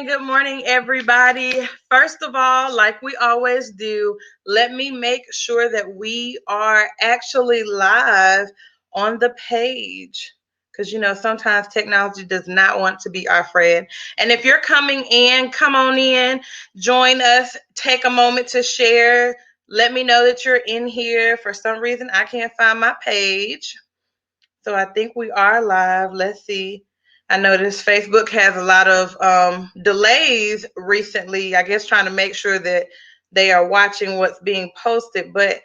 good morning, everybody. First of all, like we always do, let me make sure that we are actually live on the page. Because, sometimes technology does not want to be our friend. And if you're coming in, come on in, join us, take a moment to share. Let me know that you're in here. For some reason, I can't find my page. So I think we are live. Let's see. I noticed Facebook has a lot of delays recently, I guess trying to make sure that they are watching what's being posted. But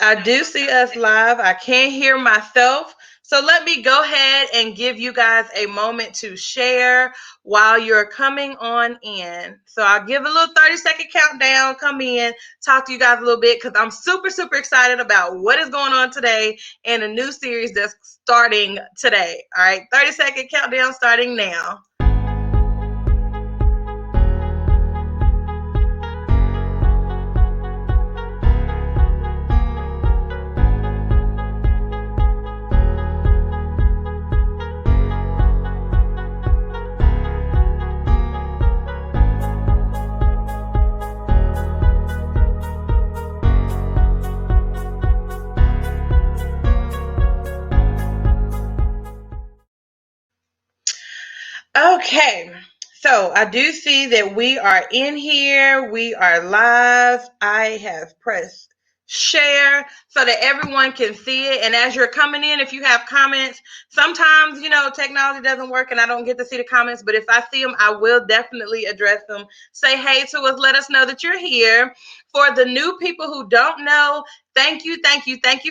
I do see us live. I can't hear myself. So let me go ahead and give you guys a moment to share while you're coming on in. So I'll give a little 30-second countdown, come in, talk to you guys a little bit because I'm super, super excited about what is going on today and a new series that's starting today. All right, 30-second countdown starting now. Okay, so I do see that we are in here. We are live. I have pressed share so that everyone can see it. And as you're coming in, if you have comments, sometimes, technology doesn't work and I don't get to see the comments, but if I see them, I will definitely address them. Say hey to us. Let us know that you're here. For the new people who don't know, thank you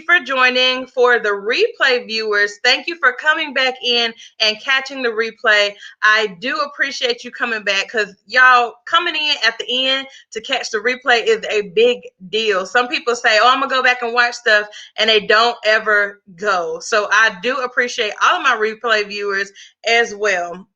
for joining. For the replay viewers, thank you for coming back in and catching the replay. I do appreciate you coming back because y'all coming in at the end to catch the replay is a big deal. Some people say, oh, I'm going to go back and watch stuff, and they don't ever go. So I do appreciate all of my replay viewers as well.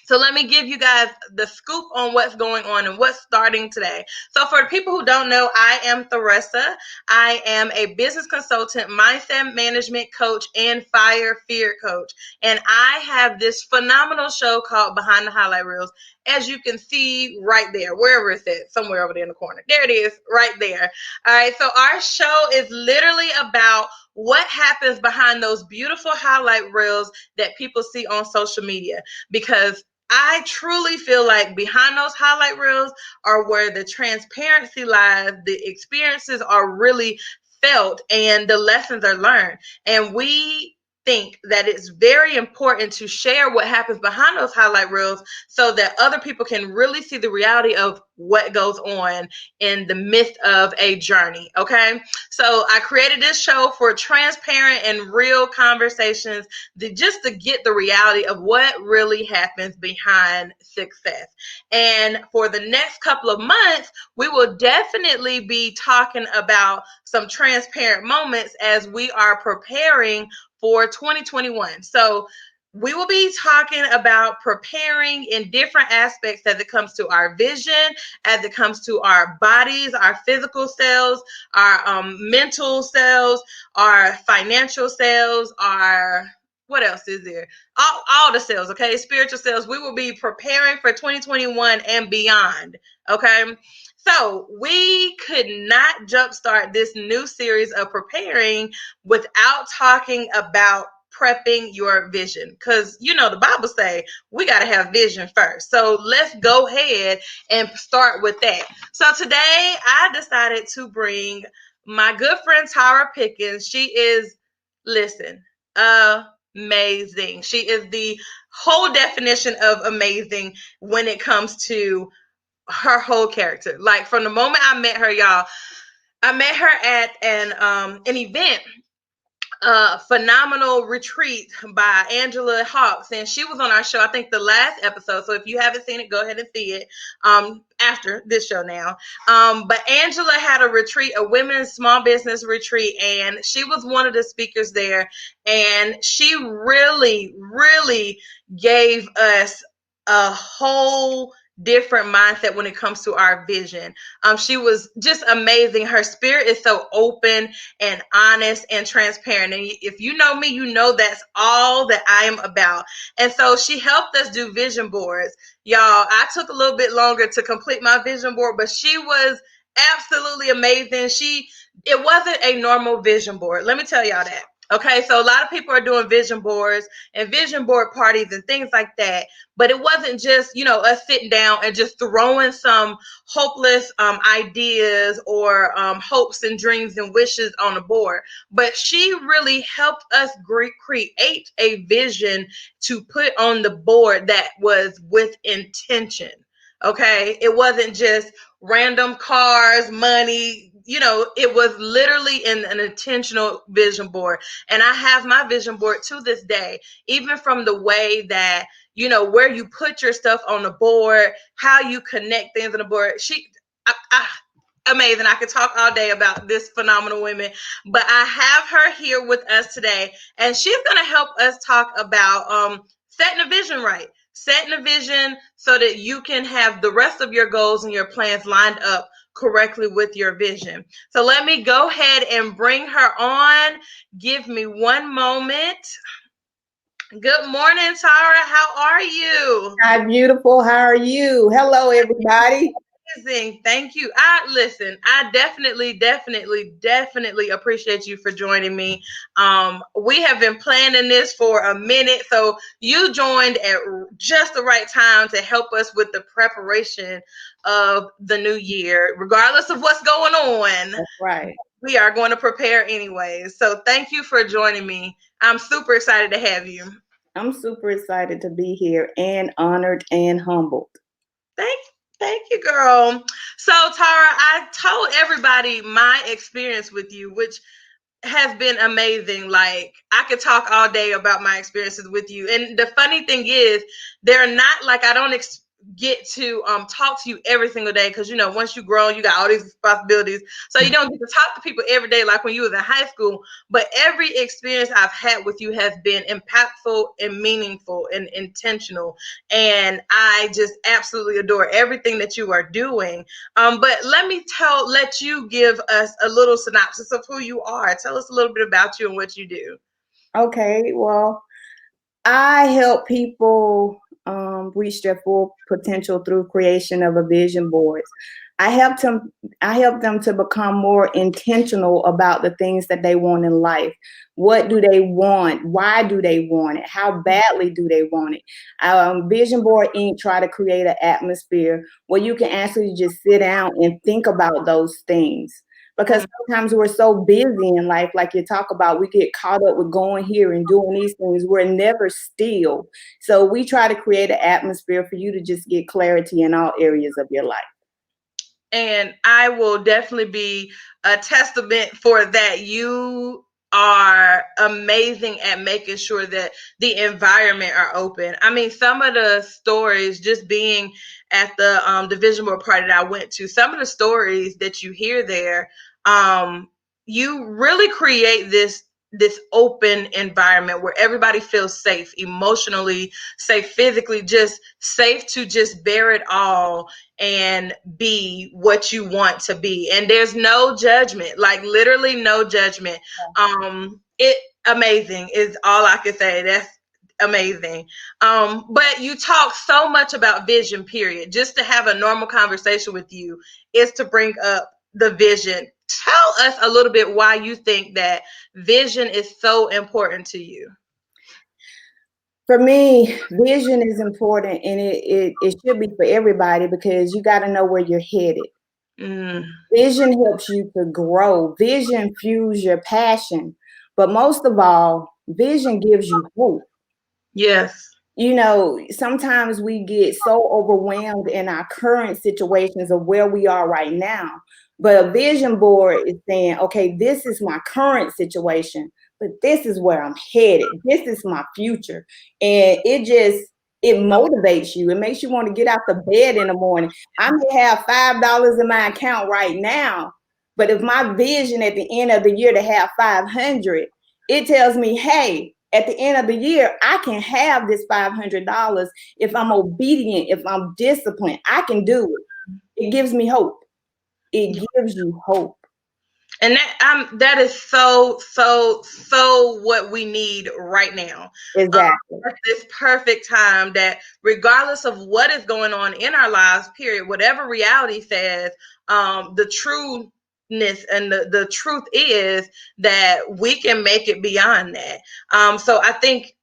So let me give you guys the scoop on what's going on and what's starting today. So for the people who don't know, I am Theresa. I am a business consultant, mindset management coach, and fire fear coach. And I have this phenomenal show called Behind the Highlight Reels. As you can see right there, wherever it's at, somewhere over there in the corner. There it is, right there. All right, so our show is literally about what happens behind those beautiful highlight reels that people see on social media. Because I truly feel like behind those highlight reels are where the transparency lies, the experiences are really felt, and the lessons are learned. And we think that it's very important to share what happens behind those highlight reels so that other people can really see the reality of what goes on in the midst of a journey. Okay, so I created this show for transparent and real conversations just to get the reality of what really happens behind success. And for the next couple of months, we will definitely be talking about some transparent moments as we are preparing for 2021. So we will be talking about preparing in different aspects as it comes to our vision, as it comes to our bodies, our physical selves, our mental selves, our financial selves, our what else is there? All the sales, okay? Spiritual sales. We will be preparing for 2021 and beyond, okay? So we could not jumpstart this new series of preparing without talking about prepping your vision, because the Bible say we got to have vision first. So let's go ahead and start with that. So today I decided to bring my good friend Tara Pickens. She is, listen, amazing. She is the whole definition of amazing when it comes to her whole character. Like from the moment I met her, y'all, I met her at an event, phenomenal retreat by Angela Hawks, and she was on our show, I think the last episode. So if you haven't seen it, go ahead and see it after this show now. But Angela had a retreat, a women's small business retreat, and she was one of the speakers there. And she really, really gave us a whole different mindset when it comes to our vision. She was just amazing. Her spirit is so open and honest and transparent. And if you know me, you know that's all that I am about. And so she helped us do vision boards. Y'all, I took a little bit longer to complete my vision board, but she was absolutely amazing. It wasn't a normal vision board. Let me tell y'all that. Okay, so a lot of people are doing vision boards and vision board parties and things like that, but it wasn't just, us sitting down and just throwing some hopeless ideas or hopes and dreams and wishes on the board. But she really helped us create a vision to put on the board that was with intention. Okay, it wasn't just random cars, money. It was literally in an intentional vision board. And I have my vision board to this day, even from the way that, where you put your stuff on the board, how you connect things on the board. Amazing. I could talk all day about this phenomenal woman, but I have her here with us today, and she's going to help us talk about setting a vision right. Setting a vision so that you can have the rest of your goals and your plans lined up correctly with your vision. So let me go ahead and bring her on. Give me one moment. Good morning, Tara. How are you? Hi, beautiful. How are you? Hello, everybody. Amazing. Thank you. I definitely appreciate you for joining me. We have been planning this for a minute, so you joined at just the right time to help us with the preparation of the new year. Regardless of what's going on, That's right. we are going to prepare anyways. So thank you for joining me. I'm super excited to have you. I'm super excited to be here and honored and humbled. Thank Thank you, girl. So, Tara, I told everybody my experience with you, which has been amazing. Like, I could talk all day about my experiences with you. And the funny thing is, they're not like I don't get to talk to you every single day because once you grow, you got all these responsibilities, so you don't get to talk to people every day like when you was in high school. But every experience I've had with you has been impactful and meaningful and intentional, and I just absolutely adore everything that you are doing. But let you give us a little synopsis of who you are. Tell us a little bit about you and what you do. Okay, well, I help people reach their full potential through creation of a vision boards. I help them. I help them to become more intentional about the things that they want in life. What do they want? Why do they want it? How badly do they want it? Vision Board Inc. try to create an atmosphere where you can actually just sit down and think about those things, because sometimes we're so busy in life, like you talk about, we get caught up with going here and doing these things. We're never still. So we try to create an atmosphere for you to just get clarity in all areas of your life. And I will definitely be a testament for that. You are amazing at making sure that the environment are open. I mean, some of the stories, just being at the vision board party that I went to, some of the stories that you hear there, you really create this open environment where everybody feels safe, emotionally safe, physically just safe to just bear it all and be what you want to be. And there's no judgment, like literally no judgment. It amazing is all I can say. That's amazing. But you talk so much about vision, period. Just to have a normal conversation with you is to bring up the vision. Tell us a little bit why you think that vision is so important to you. For me, vision is important, and it should be for everybody, because you got to know where you're headed. Mm, Vision helps you to grow. Vision fuels your passion. But most of all, vision gives you hope. yes. Sometimes we get so overwhelmed in our current situations of where we are right now. But a vision board is saying, okay, this is my current situation, but this is where I'm headed. This is my future. And it motivates you. It makes you want to get out the bed in the morning. I may have $5 in my account right now, but if my vision at the end of the year to have 500, it tells me, hey, At the end of the year, I can have this $500 if I'm obedient, if I'm disciplined. I can do it. It gives me hope. It gives you hope. And that is so what we need right now. Exactly. This perfect time that regardless of what is going on in our lives, period, whatever reality says, the trueness and the truth is that we can make it beyond that. So I think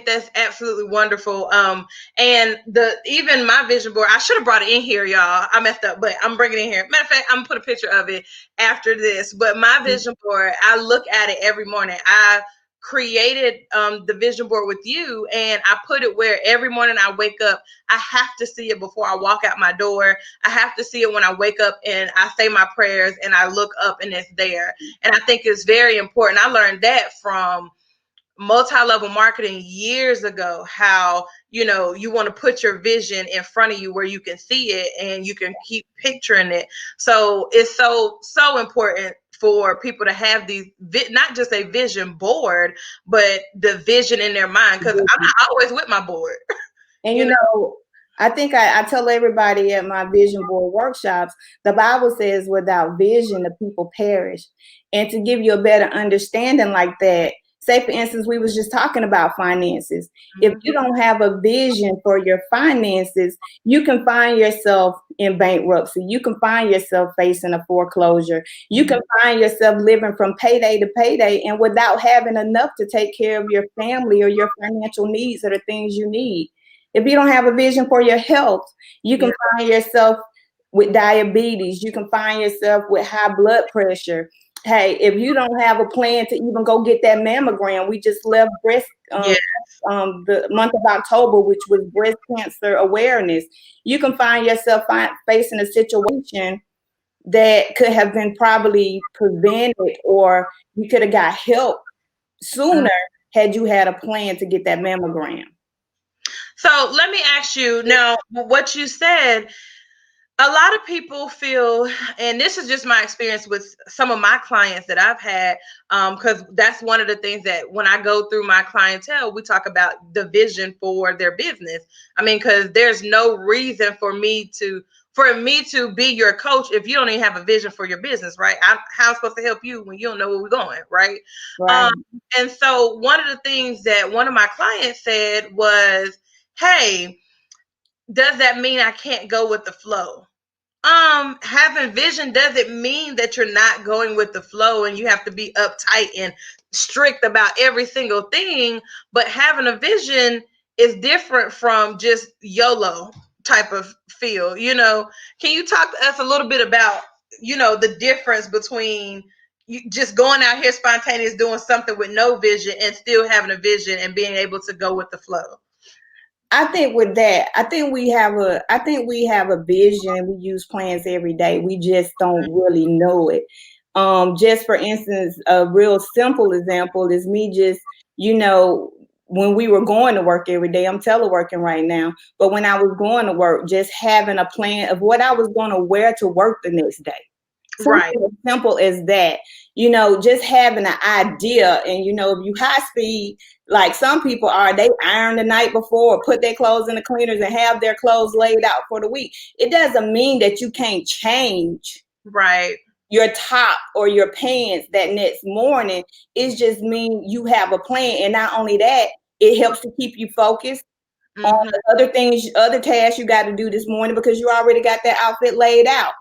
that's absolutely wonderful. And the even my vision board, I should have brought it in here, y'all. I messed up, but I'm bringing it in here. Matter of fact, I'm gonna put a picture of it after this. But my vision board, I look at it every morning. I created the vision board with you, and I put it where every morning I wake up, I have to see it before I walk out my door. I have to see it when I wake up and I say my prayers and I look up and it's there. And I think it's very important. I learned that from multi-level marketing years ago, how you want to put your vision in front of you where you can see it and you can keep picturing it. So it's so important for people to have these not just a vision board, but the vision in their mind, because I'm not always with my board. And you know I think I tell everybody at my vision board workshops, the Bible says, without vision, the people perish. And to give you a better understanding like that, say for instance, we was just talking about finances. If you don't have a vision for your finances, you can find yourself in bankruptcy. You can find yourself facing a foreclosure. You can find yourself living from payday to payday and without having enough to take care of your family or your financial needs or the things you need. If you don't have a vision for your health, you can find yourself with diabetes. You can find yourself with high blood pressure. Hey, if you don't have a plan to even go get that mammogram, we just left yeah the month of October, which was breast cancer awareness. You can find yourself facing a situation that could have been probably prevented, or you could have got help sooner had you had a plan to get that mammogram. So let me ask you now, what you said, a lot of people feel, and this is just my experience with some of my clients that I've had, because that's one of the things that when I go through my clientele, we talk about the vision for their business. I mean, because there's no reason for me to be your coach if you don't even have a vision for your business, right? How am I supposed to help you when you don't know where we're going, right? Right. Um, and so one of the things that one of my clients said was, "Hey, does that mean I can't go with the flow?" Having vision doesn't mean that you're not going with the flow and you have to be uptight and strict about every single thing, but having a vision is different from just YOLO type of feel. Can you talk to us a little bit about the difference between you just going out here spontaneous doing something with no vision and still having a vision and being able to go with the flow? I think with that, I think we have a vision. We use plans every day. We just don't really know it. Just for instance, a real simple example is me just, when we were going to work every day, I'm teleworking right now, but when I was going to work, just having a plan of what I was going to wear to work the next day. Right. Something as simple as that, just having an idea. And, if you high speed, like some people are, they iron the night before or put their clothes in the cleaners and have their clothes laid out for the week. It doesn't mean that you can't change Right. your top or your pants that next morning. It just mean you have a plan. And not only that, it helps to keep you focused on Mm-hmm. the other things, other tasks you got to do this morning because you already got that outfit laid out.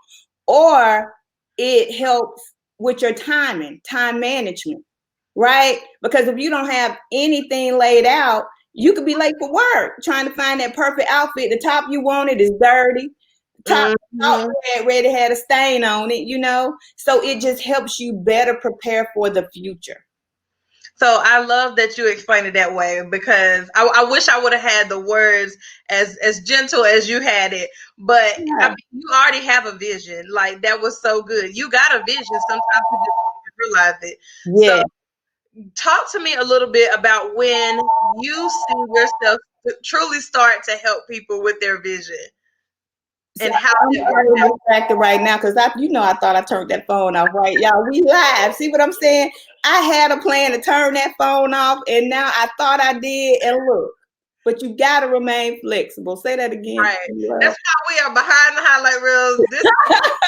Or it helps with your time management, right? Because if you don't have anything laid out, you could be late for work trying to find that perfect outfit. The top you wanted is dirty. Top out Mm-hmm. ready had a stain on it. So it just helps you better prepare for the future. So I love that you explained it that way, because I wish I would have had the words as gentle as you had it. But I Yeah. mean, you already have a vision. Like, that was so good. You got a vision. Sometimes you just don't even realize it. So Yeah. talk to me a little bit about when you see yourself truly start to help people with their vision. So and how I'm it worked already out. distracted right now because I thought I turned that phone off, right? Y'all, we live. See what I'm saying? I had a plan to turn that phone off, and now I thought I did, and look. But you gotta remain flexible. Say that again. Right. That's why we are behind the highlight reels. This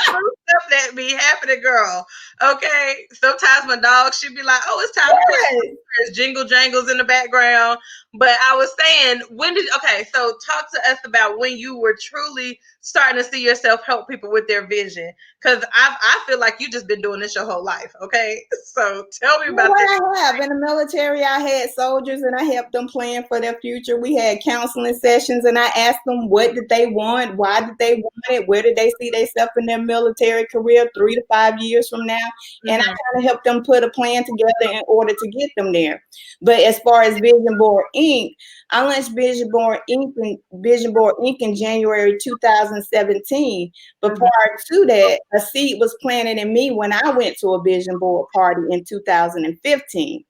true stuff that be happening, girl. Okay. Sometimes my dog, she'd be like, "Oh, it's time to pray." Yes. There's jingle jangles in the background. But I was saying, okay, so talk to us about when you were truly starting to see yourself help people with their vision. Because I feel like you just been doing this your whole life. Okay. So tell me Well, about what that. I have in the military, I had soldiers and I helped them plan for their future. We had counseling sessions and I asked them what did they want, why did they want it, where did they see themselves in their military career 3 to 5 years from now, and I Mm-hmm. kind of helped them put a plan together in order to get them there. But as far as Vision Board Inc., I launched Vision Board Inc. in January 2017. But Mm-hmm. prior to that, a seed was planted in me when I went to a vision board party in 2015.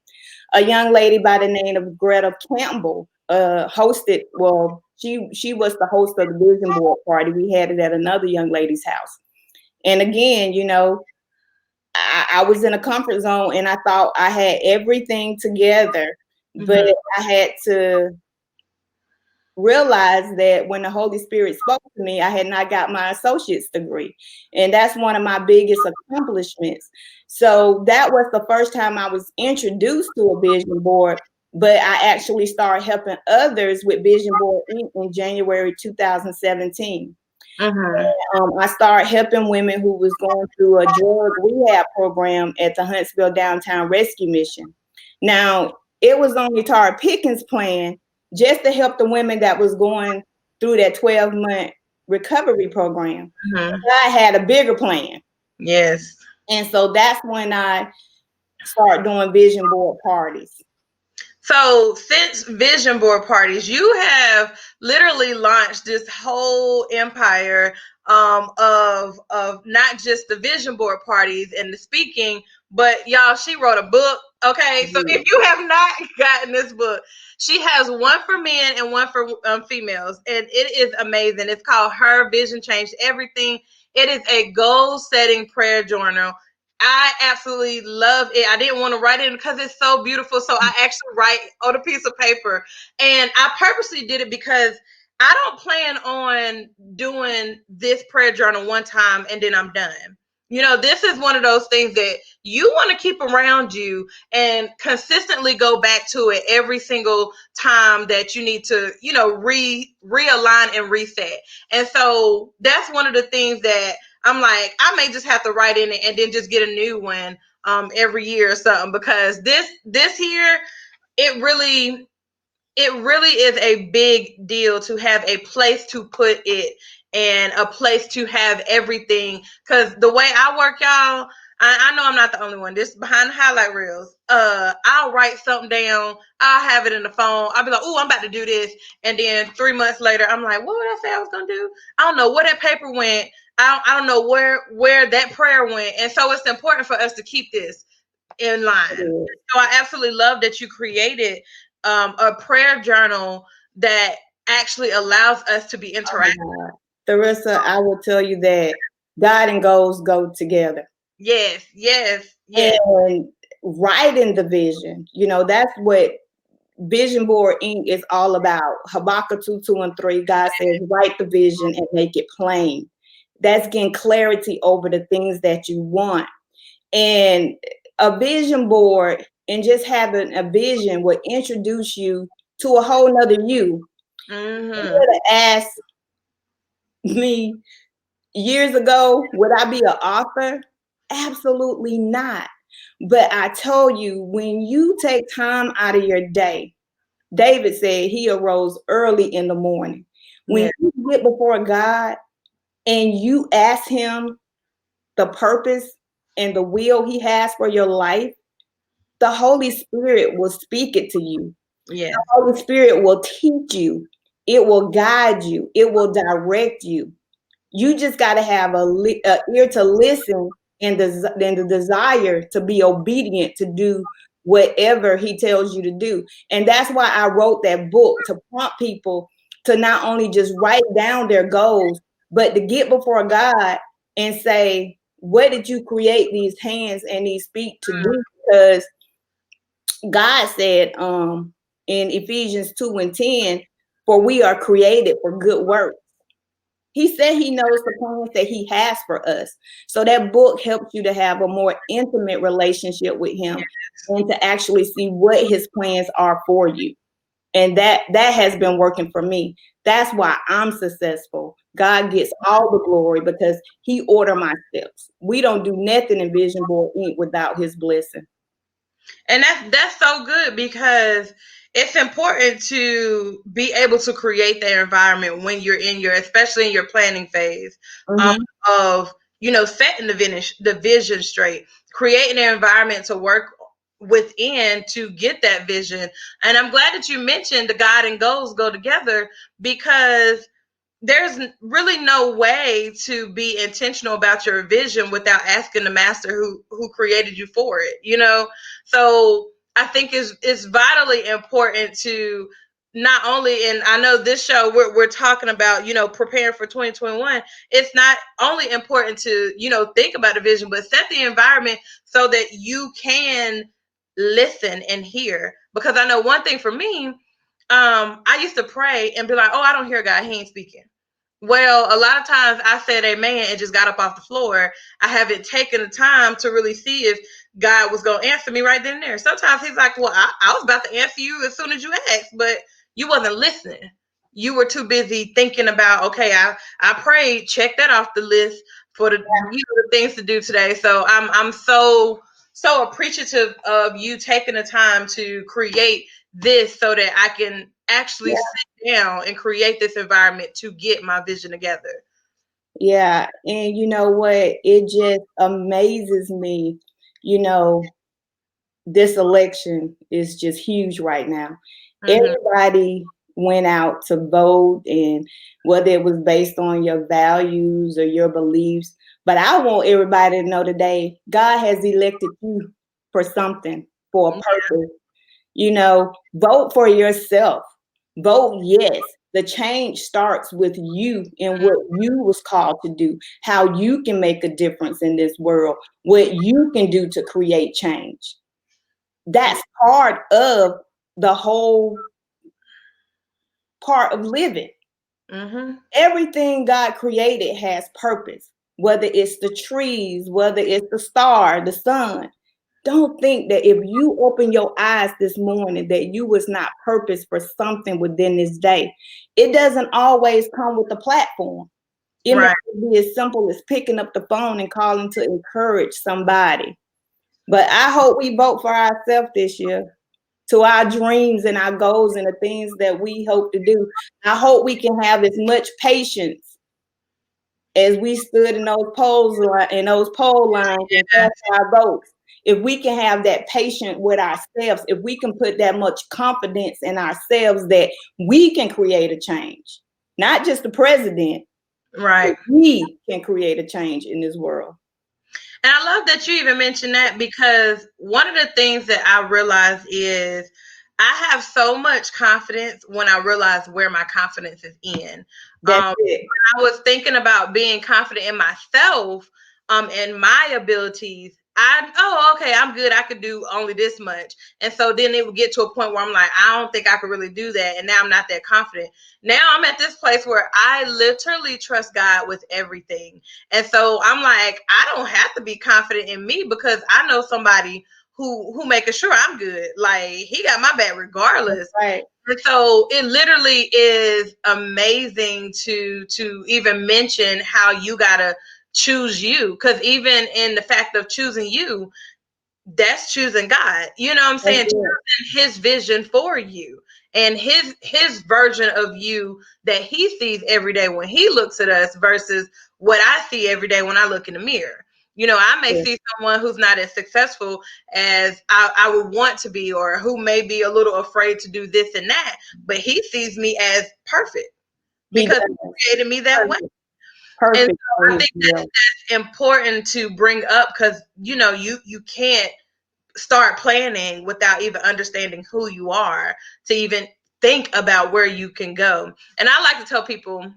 A young lady by the name of Greta Campbell hosted. Well, she was the host of the vision board party. We had it at another young lady's house. And again, I was in a comfort zone, and I thought I had everything together, but Mm-hmm. I had to realized that when the Holy Spirit spoke to me, I had not got my associate's degree. And that's one of my biggest accomplishments. So that was the first time I was introduced to a vision board, but I actually started helping others with Vision Board Inc. in January 2017. Mm-hmm. I started helping women who was going through a drug rehab program at the Huntsville Downtown Rescue Mission. Now, it was only Tara Pickens' plan just to help the women that was going through that 12-month recovery program. Mm-hmm. I had a bigger plan. Yes. And so that's when I started doing vision board parties. So since vision board parties, you have literally launched this whole empire of not just the vision board parties and the speaking, but y'all, she wrote a book. Okay, so if you have not gotten this book, she has one for men and one for females, and it is amazing. It's called Her Vision Changed Everything. It is a goal setting prayer journal. I absolutely love it. I didn't want to write it because it's so beautiful. So I actually write on a piece of paper. And I purposely did it because I don't plan on doing this prayer journal one time and then I'm done. This is one of those things that you want to keep around you and consistently go back to it every single time that you need to, realign and reset. And so that's one of the things that I'm like, I may just have to write in it and then just get a new one every year or something, because this here, it really is a big deal to have a place to put it and a place to have everything. Because the way I work, y'all, I know I'm not the only one. This behind the highlight reels. I'll write something down. I'll have it in the phone. I'll be like, "Oh, I'm about to do this," and then 3 months later, I'm like, "What would I say I was gonna do?" I don't know where that paper went. I don't know where that prayer went. And so it's important for us to keep this in line. So I absolutely love that you created a prayer journal that actually allows us to be interactive. Theresa, I will tell you that God and goals go together. Yes, yes, yes. And writing the vision, that's what Vision Board Inc. is all about. Habakkuk 2:2 and 3, God says, write the vision and make it plain. That's getting clarity over the things that you want. And a vision board and just having a vision would introduce you to a whole nother you. Mm-hmm. You would have asked me years ago, would I be an author? Absolutely not. But I told you, when you take time out of your day, David said he arose early in the morning. When Yeah. you get before God and you ask him the purpose and the will he has for your life, the Holy Spirit will speak it to you. Yes. The Holy Spirit will teach you. It will guide you. It will direct you. You just got to have a ear to listen and the desire to be obedient to do whatever he tells you to do. And that's why I wrote that book, to prompt people to not only just write down their goals, But to get before God and say, what did you create these hands and these feet to do? Because God said in Ephesians 2 and 10, for we are created for good work. He said he knows the plans that he has for us. So that book helps you to have a more intimate relationship with him and to actually see what his plans are for you. And that has been working for me. That's why I'm successful. God gets all the glory because he order my steps. We don't do nothing in Vision Board Inc. without his blessing. And that's so good because it's important to be able to create the environment when you're in your, especially in your planning phase, um, Mm-hmm. of setting the vision straight, creating an environment to work within to get that vision. And I'm glad that you mentioned the God and goals go together, because there's really no way to be intentional about your vision without asking the master who created you for it, so I think it's vitally important to not only, and I know this show we're talking about preparing for 2021. It's not only important to think about the vision, but set the environment so that you can listen and hear. Because I know one thing for me, I used to pray and be like, oh, I don't hear God, he ain't speaking. Well, a lot of times I said amen and just got up off the floor. I haven't taken the time to really see if God was going to answer me right then and there. Sometimes he's like, well, I was about to answer you as soon as you asked, but you wasn't listening. You were too busy thinking about, okay, I prayed, check that off the list for the things to do today. So I'm so appreciative of you taking the time to create this so that I can actually Yeah. sit down and create this environment to get my vision together. Yeah. And you know what? It just amazes me, you know, this election is just huge right now. Mm-hmm. Everybody went out to vote, and whether it was based on your values or your beliefs. But I want everybody to know today, God has elected you for something, for a purpose. Vote for yourself. Vote yes. The change starts with you and what you was called to do, how you can make a difference in this world, what you can do to create change. That's part of the whole part of living. Mm-hmm. Everything God created has purpose, whether it's the trees, whether it's the star, the sun. Don't think that if you open your eyes this morning that you was not purpose for something within this day. It doesn't always come with a platform. It may Right. be as simple as picking up the phone and calling to encourage somebody. But I hope we vote for ourselves this year, to our dreams and our goals and the things that we hope to do. I hope we can have as much patience as we stood in those poll lines and cast our votes. If we can have that patience with ourselves, if we can put that much confidence in ourselves that we can create a change, not just the president, but Right. we can create a change in this world. And I love that you even mentioned that, because one of the things that I realize is I have so much confidence when I realize where my confidence is in. That's it. I was thinking about being confident in myself, and my abilities. Okay, I'm good. I could do only this much. And so then it would get to a point where I'm like, I don't think I could really do that. And now I'm not that confident. Now I'm at this place where I literally trust God with everything. And so I'm like, I don't have to be confident in me, because I know somebody who making sure I'm good. Like, he got my back That's regardless. right. And so it literally is amazing to even mention how you gotta choose you. Because even in the fact of choosing you, that's choosing God. You know what I'm That's saying? it. Choosing his vision for you and his version of you that he sees every day when he looks at us versus what I see every day when I look in the mirror. I may Yeah. see someone who's not as successful as I would want to be, or who may be a little afraid to do this and that, but he sees me as perfect He because does. he created me that way. Perfect. And Perfect so for I his think will. that's important to bring up, because you can't start planning without even understanding who you are to even think about where you can go. And I like to tell people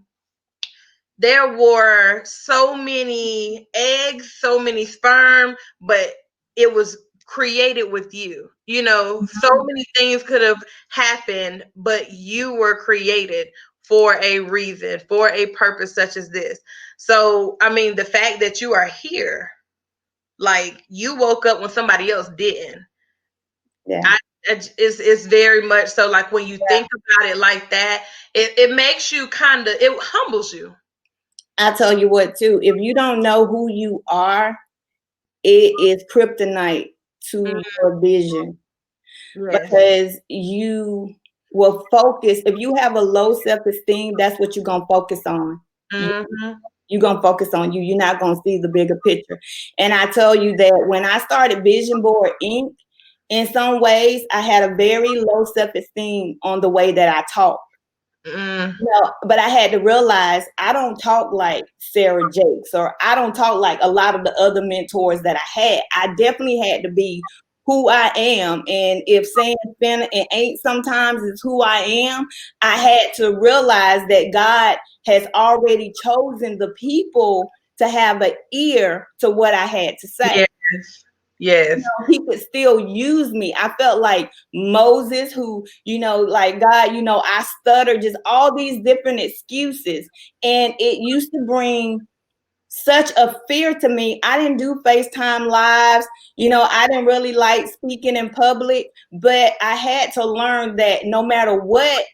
there were so many eggs, so many sperm, but it was created with you. You know, so many things could have happened, but you were created for a reason, for a purpose such as this. So, I mean, the fact that you are here, like you woke up when somebody else didn't. Yeah. I it's very much so, like when you think about it like that, it makes you kind of, it humbles you. I tell you what, too, if you don't know who you are, it is kryptonite to Mm, your vision, yes. because you will focus. If you have a low self-esteem, that's what you're going to focus on. Mm-hmm. You're going to focus on you. You're not going to see the bigger picture. And I tell you that when I started Vision Board Inc., in some ways, I had a very low self-esteem on the way that I talk. Mm, No, but I had to realize I don't talk like Sarah Jakes, or I don't talk like a lot of the other mentors that I had. I definitely had to be who I am. And if saying finna and ain't sometimes is who I am, I had to realize that God has already chosen the people to have an ear to what I had to say. yes. Yes. He could still use me. I felt like Moses, who, like God, I stutter, just all these different excuses. And it used to bring such a fear to me. I didn't do FaceTime lives. I didn't really like speaking in public, but I had to learn that no matter what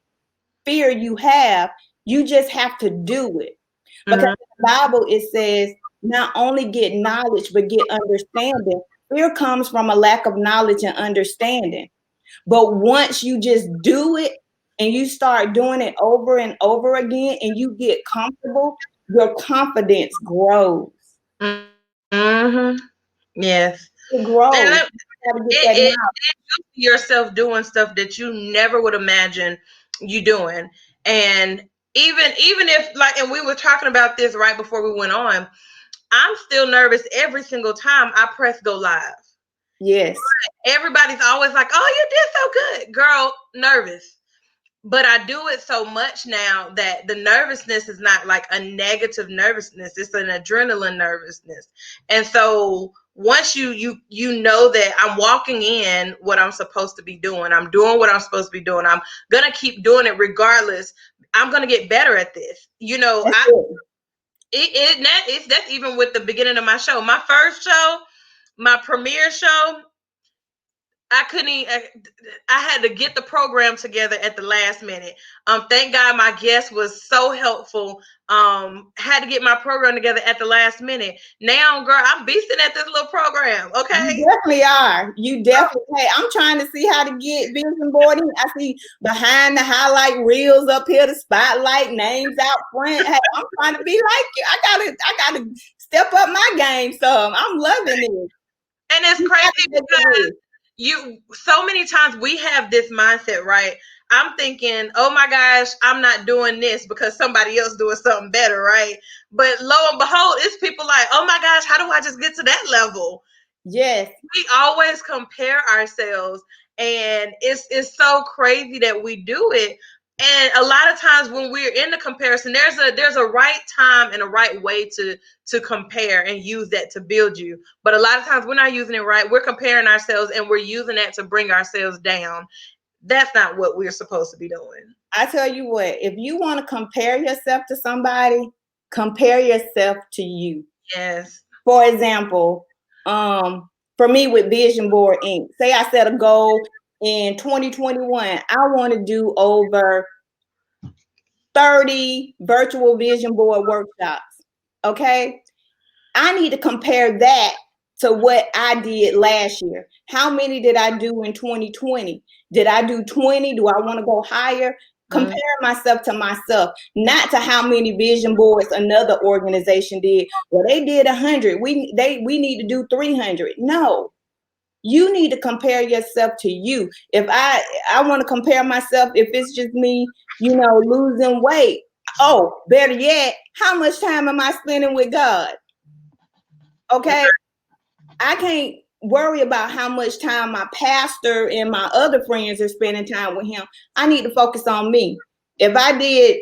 fear you have, you just have to do it. Because Mm-hmm. in the Bible, it says, not only get knowledge, but get understanding. Fear comes from a lack of knowledge and understanding. But once you just do it and you start doing it over and over again and you get comfortable, your confidence grows. Mm-hmm. Yes. It And grows. look, You gotta get it, that it, now. you see yourself doing stuff that you never would imagine you doing. And even if, like, and we were talking about this right before we went on, I'm still nervous every single time I press go live. Yes. Everybody's always like, "Oh, you did so good." Girl, nervous. But I do it so much now that the nervousness is not like a negative nervousness, it's an adrenaline nervousness. And so once you know that I'm walking in what I'm supposed to be doing, I'm doing what I'm supposed to be doing, I'm gonna keep doing it regardless, I'm gonna get better at this. That's I it. that's even with the beginning of my show. My first show, my premiere show, I couldn't even, I had to get the program together at the last minute. Thank God my guest was so helpful. Had to get my program together at the last minute. Now, girl, I'm beasting at this little program. You Okay. definitely are. You definitely. Hey, I'm trying to see how to get vision boarding. I see behind the highlight reels up here, the spotlight names out front. Hey, I'm trying to be like you. I gotta step up my game. So I'm loving it. And it's You crazy gotta take the because risk. so many times we have this mindset, right? I'm thinking, oh my gosh, I'm not doing this because somebody else doing something better, right? But lo and behold, it's people like, oh my gosh, how do I just get to that level? Yes, We always compare ourselves, and it's so crazy that we do it. And a lot of times when we're in the comparison, there's a right time and a right way to compare and use that to build you. But a lot of times we're not using it right. We're comparing ourselves and we're using that to bring ourselves down. That's not what we're supposed to be doing. I tell you what. If you want to compare yourself to somebody, compare yourself to you. Yes. For example, for me with Vision Board Inc., say I set a goal in 2021, I want to do over 30 virtual vision board workshops. Okay. I need to compare that to what I did last year. How many did I do in 2020? Did I do 20? Do I want to go higher? Mm-hmm. Compare myself to myself, not to how many vision boards another organization did. Well, they did 100. We need to do 300. No, you need to compare yourself to you. If I want to compare myself, if it's just me, losing weight. Oh, better yet, how much time am I spending with God? Okay. I can't worry about how much time my pastor and my other friends are spending time with him. I need to focus on me. If I did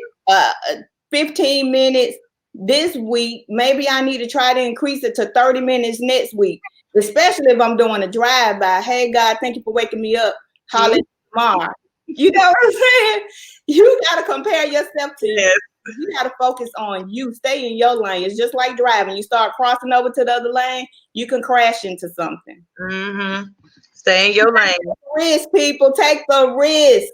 15 minutes this week. Maybe I need to try to increase it to 30 minutes next week, especially if I'm doing a drive by. Hey, God, thank you for waking me up. Holla tomorrow. You know what I'm saying? You got to compare yourself to you. Yes. You got to focus on you. Stay in your lane. It's just like driving. You start crossing over to the other lane, you can crash into something. Mm-hmm. Stay in your lane. Risk, people. Take the risk.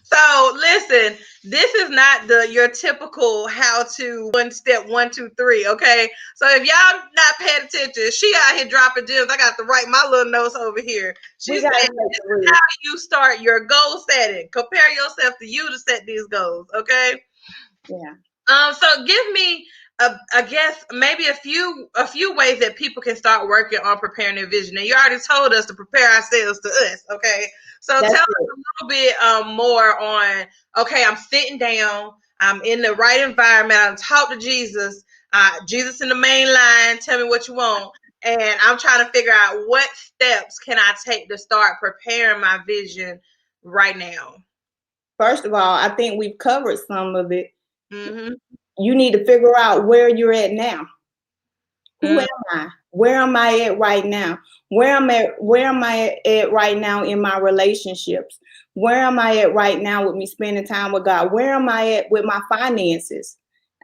So listen, this is not your typical how to one step 1, 2, 3. Okay, so if y'all not paying attention, she out here dropping gems. I got to write my little notes over here. She We said, got to "This take the is risk. how you start your goal setting. Compare yourself to you to set these goals." Okay. Yeah. So give me, I guess maybe a few ways that people can start working on preparing their vision. And you already told us to prepare ourselves to us. Okay, so That's tell us it. a little bit more on. Okay, I'm sitting down. I'm in the right environment. I'm talk to Jesus. Jesus in the main line. Tell me what you want. And I'm trying to figure out what steps can I take to start preparing my vision right now. First of all, I think we've covered some of it. Mm-hmm. You need to figure out where you're at now. Who am I? Where am I at right now? Where am I at right now in my relationships? Where am I at right now with me spending time with God? Where am I at with my finances?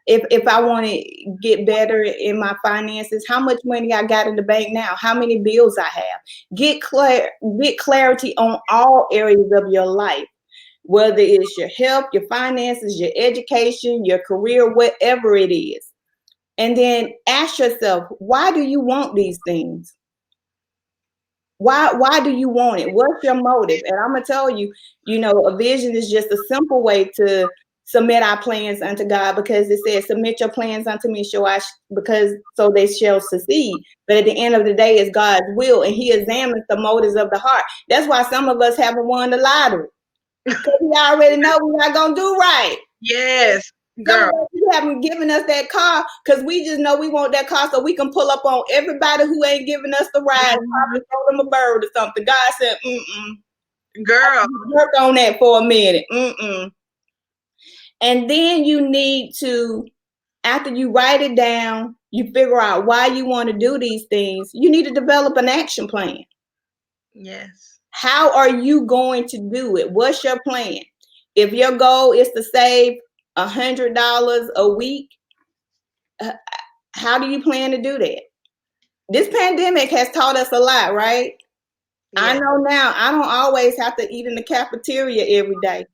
If I want to get better in my finances, how much money I got in the bank now? How many bills I have? Get clarity on all areas of your life, whether it's your health, your finances, your education, your career, whatever it is. And then ask yourself, why do you want these things? Why do you want it? What's your motive? And I'm gonna tell you, a vision is just a simple way to submit our plans unto God, because it says, submit your plans unto me, because so they shall succeed. But at the end of the day, it's God's will, and He examines the motives of the heart. That's why some of us haven't won the lottery, because we already know we're not gonna do right. Yes, Some of girl. us, you haven't given us that car because we just know we want that car so we can pull up on everybody who ain't giving us the ride, probably throw them a bird or something. God said, Girl. work on that for a minute. And then you need to, after you write it down, you figure out why you want to do these things. You need to develop an action plan. Yes. How are you going to do it? What's your plan? If your goal is to save $100 a week, how do you plan to do that? This pandemic has taught us a lot, right? I Yeah. know now I don't always have to eat in the cafeteria every day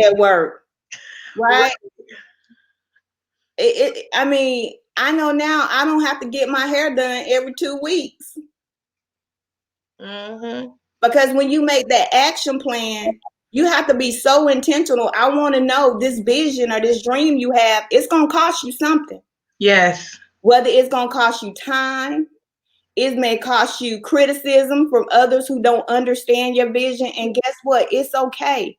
at work, right? I mean, I know now I don't have to get my hair done every 2 weeks, Mm-hmm. because when you make that action plan, you have to be so intentional. I want to know this vision or this dream you have, it's going to cost you something. Yes. Whether it's going to cost you time, it may cost you criticism from others who don't understand your vision. And guess what? It's okay.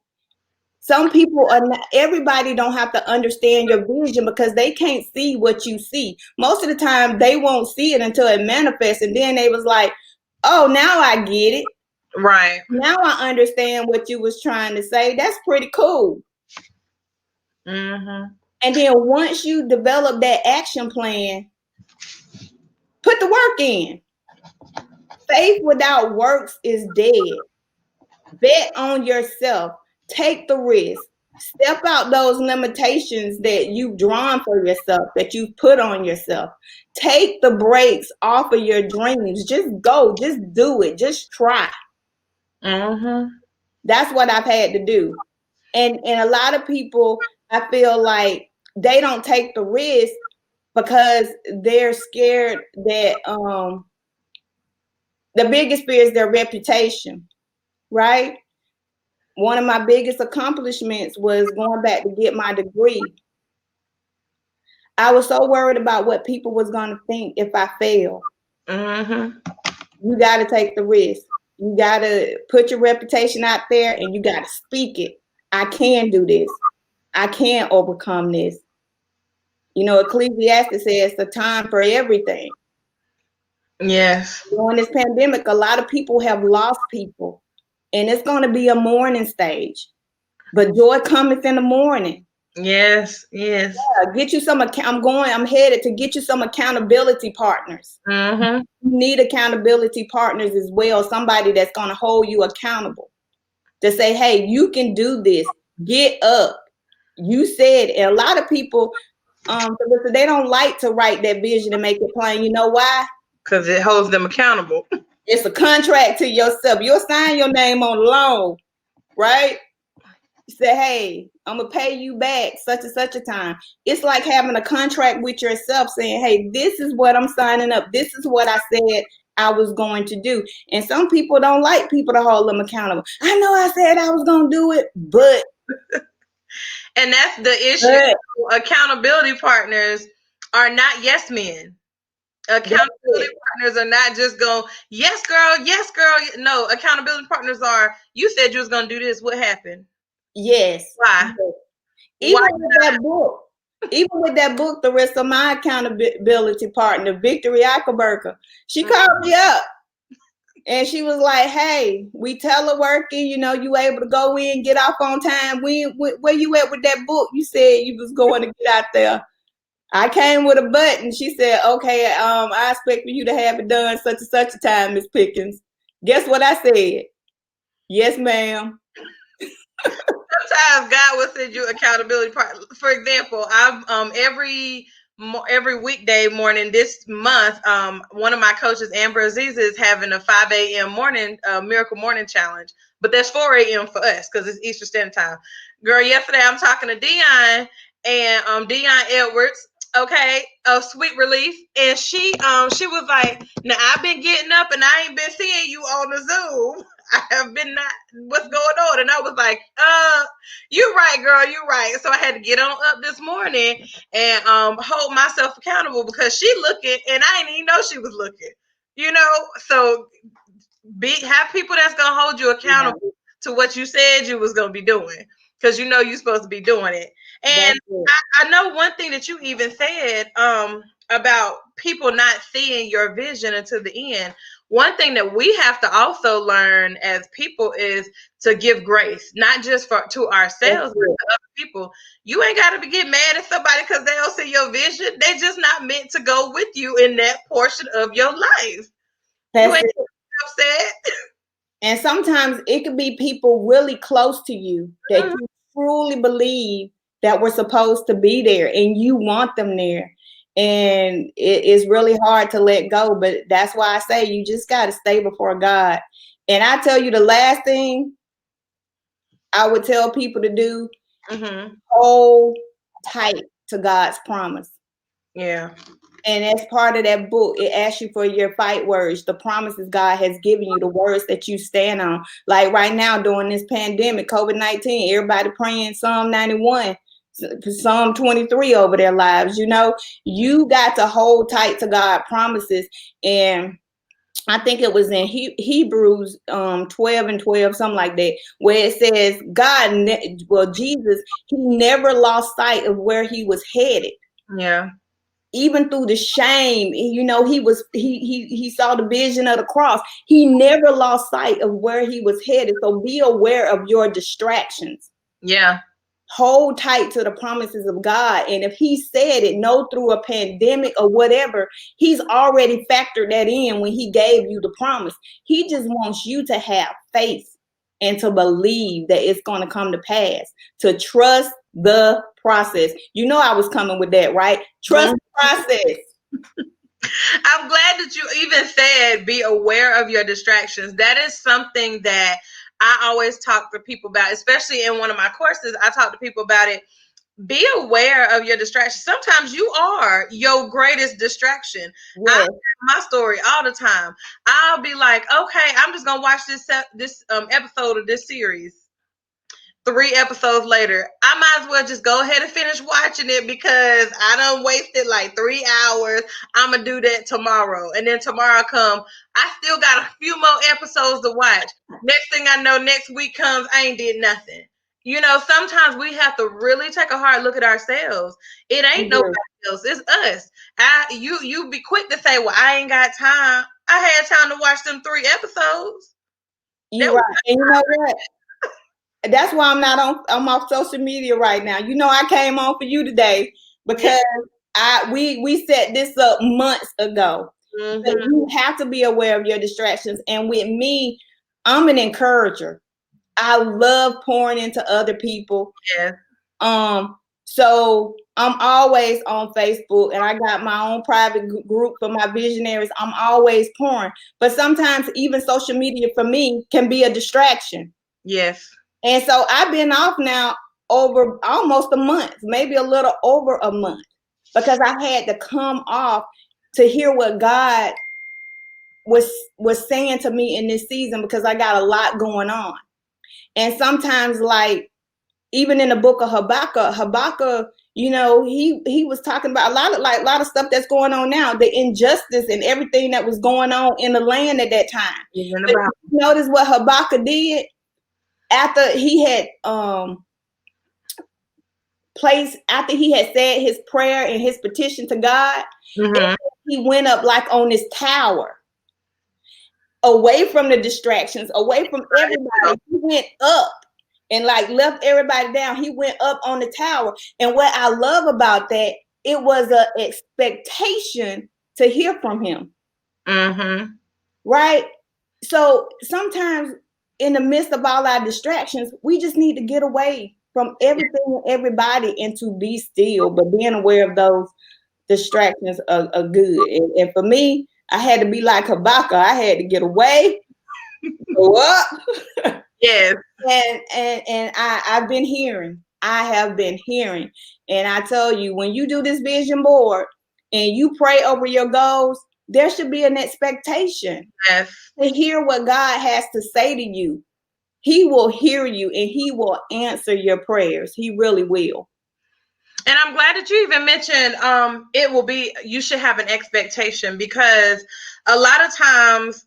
Some people are not, everybody don't have to understand your vision because they can't see what you see. Most of the time they won't see it until it manifests. And then they was like, oh, now I get it. Right. Now I understand what you was trying to say. That's pretty cool. Mm-hmm. And then once you develop that action plan, put the work in. Faith without works is dead. Bet on yourself. Take the risk. Step out those limitations that you've drawn for yourself, that you've put on yourself. Take the brakes off of your dreams. Just go. Just do it. Just try. Mm-hmm. That's what I've had to do. And a lot of people, I feel like they don't take the risk because they're scared that the biggest fear is their reputation, right? One of my biggest accomplishments was going back to get my degree. I was so worried about what people was going to think if I failed. Mm-hmm. You got to take the risk. You got to put your reputation out there and you got to speak it. I can do this. I can overcome this. Ecclesiastes says the time for everything. Yes. During this pandemic, a lot of people have lost people, and it's going to be a mourning stage. But joy cometh in the morning. Yes, yes. Get you some I'm headed to get you some accountability partners. Mm-hmm. You need accountability partners as well, somebody that's going to hold you accountable to say, hey, you can do this. Get up. You said, and a lot of people, they don't like to write that vision and make it plain. You know why? Because it holds them accountable. It's a contract to yourself. You'll sign your name on the loan, right? Say, hey, I'm gonna pay you back such and such a time. It's like having a contract with yourself saying, hey, this is what I'm signing up. This is what I said I was going to do. And some people don't like people to hold them accountable. I know I said I was gonna do it, but And that's the issue. Accountability partners are not yes men. Accountability partners are not just going, yes, girl, yes, girl. No, accountability partners are, you said you was going to do this. What happened? yes. Why? Yes. Why Even with that book, the rest of my accountability partner, Victory Ackerberger, she called me up and she was like, hey, we teleworking, you able to go in, get off on time. Where you at with that book? You said you was going to get out there. I came with a button. She said, okay, I expect for you to have it done such and such a time, Miss Pickens. Guess what I said? Yes, ma'am. sometimes God will send you accountability partner? For example, I've every weekday morning this month, one of my coaches, Amber Aziza, is having a 5 a.m. morning miracle morning challenge. But that's 4 a.m. for us because it's Eastern Standard Time. Girl, yesterday I'm talking to Dion and Dion Edwards. Okay, of Sweet Relief, and she was like, "Now I've been getting up and I ain't been seeing you on the Zoom. I have been not. What's going on?" And I was like, you're right, girl, you're right. So I had to get on up this morning and hold myself accountable because she looking and I didn't even know she was looking. So have people that's gonna hold you accountable to what you said you was gonna be doing because you're supposed to be doing it. And I know one thing that you even said about people not seeing your vision until the end. One thing that we have to also learn as people is to give grace, not just to ourselves, but to other people. You ain't got to be get mad at somebody because they don't see your vision. They just not meant to go with you in that portion of your life. You ain't upset. And sometimes it could be people really close to you that you truly believe that were supposed to be there and you want them there. And it is really hard to let go. But that's why I say you just got to stay before God. And I tell you, the last thing I would tell people to do, hold tight to God's promise. Yeah. And as part of that book, it asks you for your fight words, the promises God has given you, the words that you stand on. Like right now during this pandemic, COVID-19, everybody praying Psalm 91, Psalm 23 over their lives. You got to hold tight to God's promises. And I think it was in Hebrews 12:12, something like that, where it says Jesus, he never lost sight of where he was headed. Yeah. Even through the shame, he saw the vision of the cross. He never lost sight of where he was headed. So be aware of your distractions. Yeah. Hold tight to the promises of God. And if he said it, no, through a pandemic or whatever, he's already factored that in when he gave you the promise. He just wants you to have faith and to believe that it's going to come to pass, to trust the process. I was coming with that, right? Trust the process. I'm glad that you even said be aware of your distractions. That is something that I always talk to people about, especially in one of my courses. I talk to people about it. Be aware of your distractions. Sometimes you are your greatest distraction. I Yes. tell my story all the time. I'll be like, okay, I'm just gonna watch this episode of this series. 3 episodes later, I might as well just go ahead and finish watching it because I done wasted like 3 hours. I'm gonna do that tomorrow, and then tomorrow come, I still got a few more episodes to watch. Next thing I know, next week comes, I ain't did nothing. Sometimes we have to really take a hard look at ourselves. It ain't nobody else; it's us. You be quick to say, "Well, I ain't got time." I had time to watch them 3 episodes. You're right. And you know what? That's why I'm off social media right now. You know, I came on for you today Yeah. because we set this up months ago. But Mm-hmm. you have to be aware of your distractions. And with me, I'm an encourager. I love pouring into other people. Yes. So I'm always on Facebook, and I got my own private group for my visionaries. I'm always pouring, but sometimes even social media for me can be a distraction. Yes. And so I've been off now over almost a month, maybe a little over a month, because I had to come off to hear what God was saying to me in this season, because I got a lot going on. And sometimes, like, even in the book of Habakkuk, you know, he was talking about a lot of stuff that's going on now, the injustice and everything that was going on in the land at that time. Even But about. notice what Habakkuk did after he had after he had said his prayer and his petition to God. Mm-hmm. He went up like on this tower, away from the distractions, away from everybody. He went up and like left everybody down. He went up on the tower. And what I love about that, it was an expectation to hear from him. Mm-hmm. Right? So sometimes in the midst of all our distractions, we just need to get away from everything and everybody and to be still. But being aware of those distractions are good. And for me, I had to be like Habakkuk. I had to get away, go up. Yes. I've been hearing. I have been hearing. And I tell you, when you do this vision board and you pray over your goals, there should be an expectation Yes. to hear what God has to say to you. He will hear you and he will answer your prayers. He really will. And I'm glad that you even mentioned it will be, you should have an expectation, because a lot of times,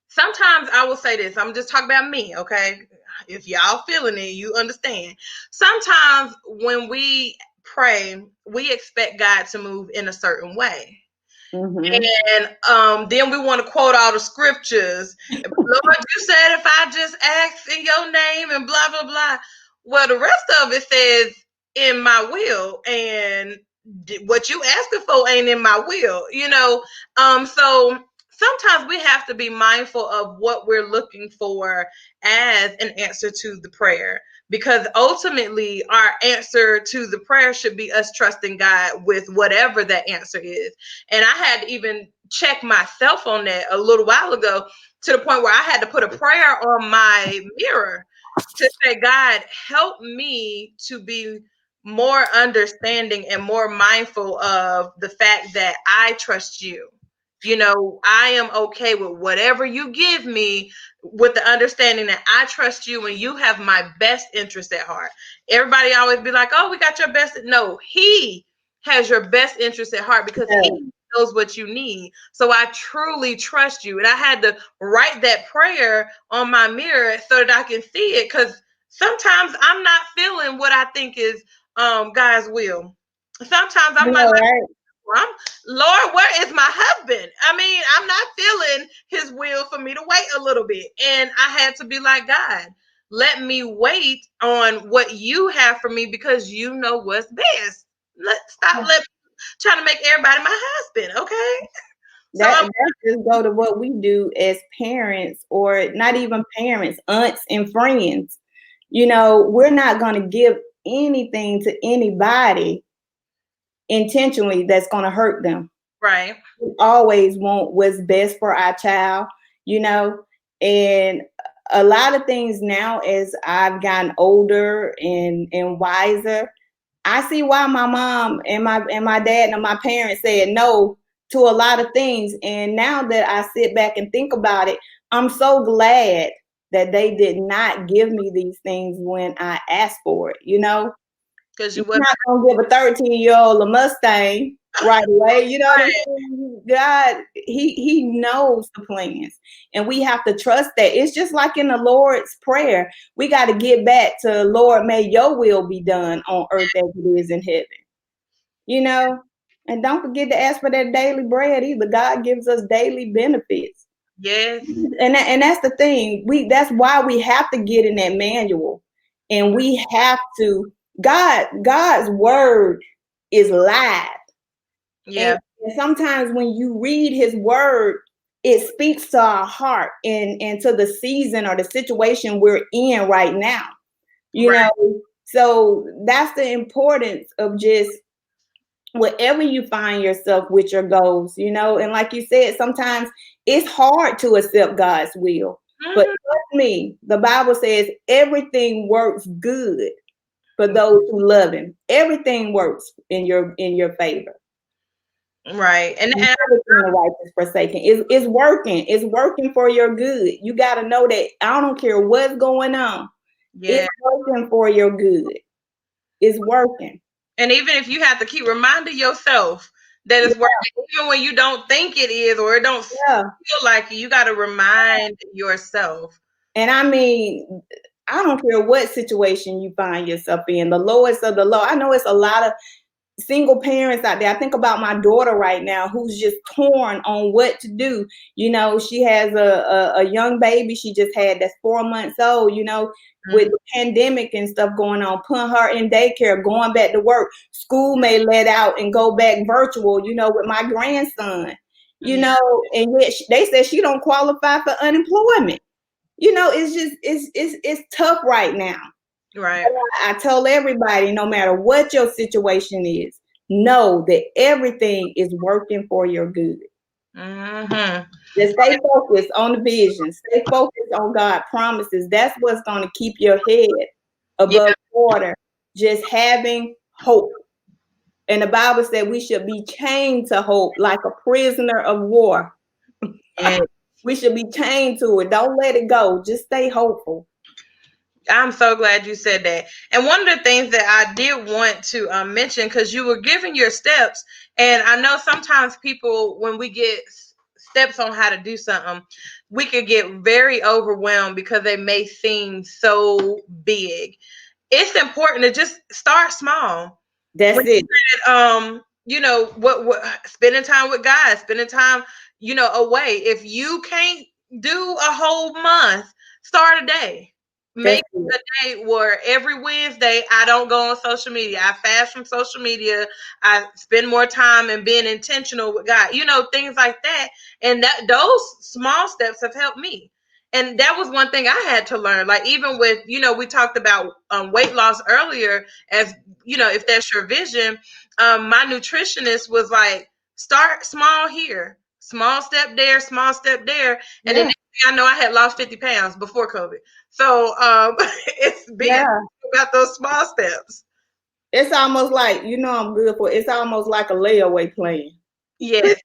sometimes I will say this, I'm just talking about me, okay? If y'all feeling it, you understand. Sometimes when we pray, we expect God to move in a certain way. Mm-hmm. And then we want to quote all the scriptures. Lord, you said if I just ask in your name and blah, blah, blah. Well, the rest of it says in my will. And what you asking for ain't in my will, you know? So sometimes we have to be mindful of what we're looking for as an answer to the prayer, because ultimately our answer to the prayer should be us trusting God with whatever that answer is. And I had to even check myself on that a little while ago, to the point where I had to put a prayer on my mirror to say, God, help me to be more understanding and more mindful of the fact that I trust you. You know, I am okay with whatever you give me, with the understanding that I trust you and you have my best interest at heart. Everybody always be like, oh, we got your best. No, he has your best interest at heart, because Yeah. he knows what you need. So I truly trust you. And I had to write that prayer on my mirror so that I can see it, because sometimes I'm not feeling what I think is God's will. Sometimes I I'm like, know, right? I'm, Lord, where is my husband? I mean, I'm not feeling his will for me to wait a little bit. And I had to be like, God, let me wait on what you have for me, because you know what's best. Let's stop trying to make everybody my husband, okay? So I'm That just go to what we do as parents, or not even parents, aunts and friends. You know, we're not going to give anything to anybody intentionally that's going to hurt them. right. We always want what's best for our child, you know. And a lot of things now, as I've gotten older and wiser, I see why my mom and my dad and my parents said no to a lot of things. And now that I sit back and think about it, I'm so glad that they did not give me these things when I asked for it. You know, Because you you're wasn't not gonna give a 13-year-old a Mustang right away. You know what I'm right. saying? God, He knows the plans, and we have to trust that. It's just like in the Lord's Prayer. We got to get back to, Lord, may your will be done on earth as it is in heaven. You know, and don't forget to ask for that daily bread either. God gives us daily benefits. Yes. And that's the thing. That's why we have to get in that manual, and we have to. God's word is live, and, Yeah. and sometimes when you read His word, it speaks to our heart and to the season or the situation we're in right now. You Right. know, so that's the importance of just wherever you find yourself with your goals, and like you said, sometimes it's hard to accept God's will. But Mhm. trust me, the Bible says everything works good for those who love Him. Everything works in your favor. Right. And Never seen the righteous forsaken. It's working. It's working for your good. You got to know that. I don't care what's going on. It's yeah. working for your good. It's working. And even if you have to keep reminding yourself that Yeah, it's working, even when you don't think it is or it don't yeah. feel like it, you got to remind yourself. And I mean, I don't care what situation you find yourself in, the lowest of the low. I know it's a lot of single parents out there. I think about my daughter right now who's just torn on what to do. She has a young baby she just had that's 4 months old, with Mhm. the pandemic and stuff going on, putting her in daycare, going back to work. School may let out and go back virtual, with my grandson, Yeah. and yet they said she don't qualify for unemployment. It's just it's tough right now. Right. I tell everybody, no matter what your situation is, know that everything is working for your good. Hmm. Just stay focused on the vision. Stay focused on God's promises. That's what's going to keep your head above Yeah. water. Just having hope. And the Bible said we should be chained to hope like a prisoner of war. Yeah. We should be chained to it. Don't let it go. Just stay hopeful. I'm so glad you said that. And one of the things that I did want to mention, because you were giving your steps, and I know sometimes people, when we get steps on how to do something, we could get very overwhelmed because they may seem so big. It's important to just start small. That's When it. you said, what spending time with God, spending time, away. If you can't do a whole month, start a day. That's Make it. a day where every Wednesday I don't go on social media. I fast from social media. I spend more time and being intentional with God. Things like that. And that those small steps have helped me. And that was one thing I had to learn. Like even with, we talked about weight loss earlier, as if that's your vision. My nutritionist was like, start small here, small step there, small step there, and then Yeah. next thing I know, I had lost 50 pounds before COVID. So it's being Yeah. about those small steps. It's almost like, I'm good for it's almost like a layaway plan. Put, Yes.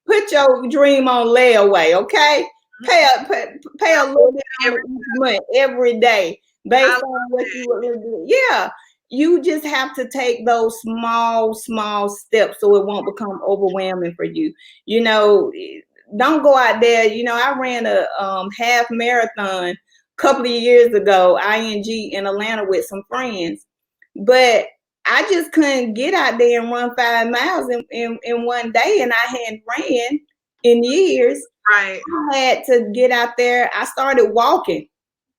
put your dream on layaway, okay? Pay a little bit on it each month, every day, I based on what you will do. Yeah. You just have to take those small steps so it won't become overwhelming for you. You know, don't go out there. I ran a half marathon a couple of years ago, in Atlanta with some friends. But I just couldn't get out there and run 5 miles in one day, and I hadn't ran in years. right. I had to get out there. I started walking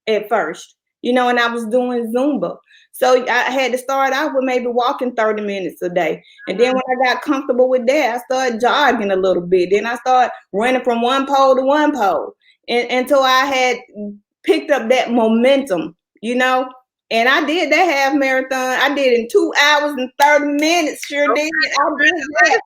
at first, and I was doing Zumba. So I had to start out with maybe walking 30 minutes a day. And then Mhm. when I got comfortable with that, I started jogging a little bit. Then I started running from one pole to one pole, until I had picked up that momentum. And I did that half marathon. I did in 2 hours and 30 minutes. Sure Oh, did. I did that.